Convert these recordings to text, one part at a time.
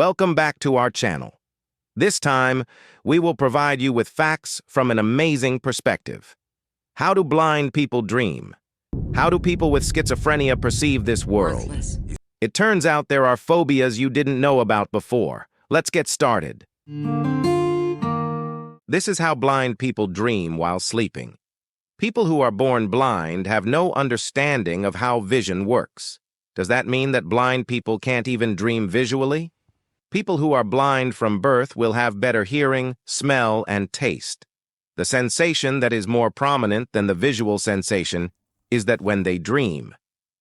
Welcome back to our channel. This time, we will provide you with facts from an amazing perspective. How do blind people dream? How do people with schizophrenia perceive this world? Worthless. It turns out there are phobias you didn't know about before. Let's get started. This is how blind people dream while sleeping. People who are born blind have no understanding of how vision works. Does that mean that blind people can't even dream visually? People who are blind from birth will have better hearing, smell, and taste. The sensation that is more prominent than the visual sensation is that when they dream,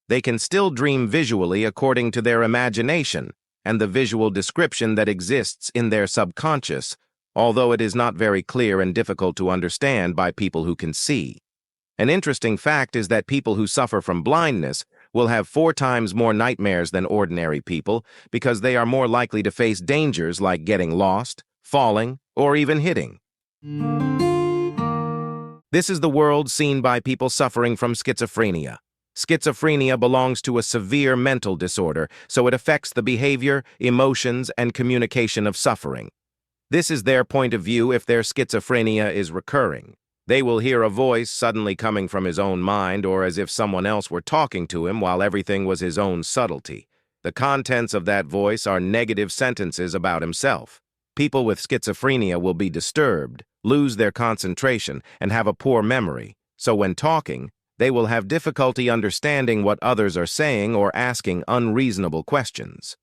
they can still dream visually according to their imagination and the visual description that exists in their subconscious, although it is not very clear and difficult to understand by people who can see. An interesting fact is that people who suffer from blindness will have 4 times more nightmares than ordinary people because they are more likely to face dangers like getting lost, falling, or even hitting. This is the world seen by people suffering from schizophrenia. Schizophrenia belongs to a severe mental disorder, so it affects the behavior, emotions, and communication of suffering. This is their point of view if their schizophrenia is recurring. They will hear a voice suddenly coming from his own mind or as if someone else were talking to him while everything was his own subtlety. The contents of that voice are negative sentences about himself. People with schizophrenia will be disturbed, lose their concentration, and have a poor memory. So when talking, they will have difficulty understanding what others are saying or asking unreasonable questions.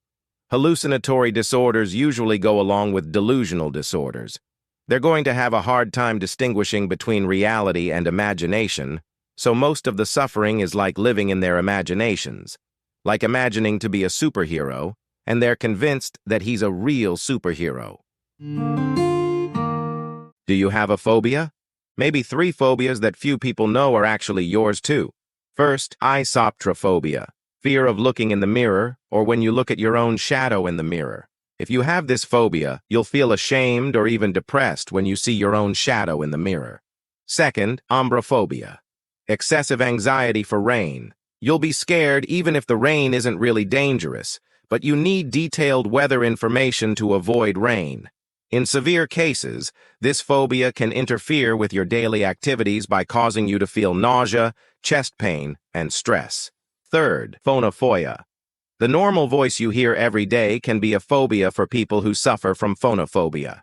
Hallucinatory disorders usually go along with delusional disorders. They're going to have a hard time distinguishing between reality and imagination, so most of the suffering is like living in their imaginations, like imagining to be a superhero, and they're convinced that he's a real superhero. Do you have a phobia? Maybe 3 phobias that few people know are actually yours too. First, isotrophobia, fear of looking in the mirror or when you look at your own shadow in the mirror. If you have this phobia, you'll feel ashamed or even depressed when you see your own shadow in the mirror. Second, ombrophobia, excessive anxiety for rain. You'll be scared even if the rain isn't really dangerous, but you need detailed weather information to avoid rain. In severe cases, this phobia can interfere with your daily activities by causing you to feel nausea, chest pain, and stress. Third, phonophobia. The normal voice you hear every day can be a phobia for people who suffer from phonophobia.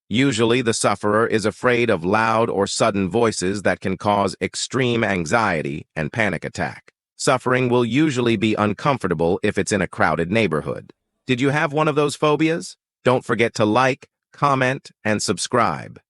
Usually, the sufferer is afraid of loud or sudden voices that can cause extreme anxiety and panic attack. Suffering will usually be uncomfortable if it's in a crowded neighborhood. Did you have one of those phobias? Don't forget to like, comment, and subscribe.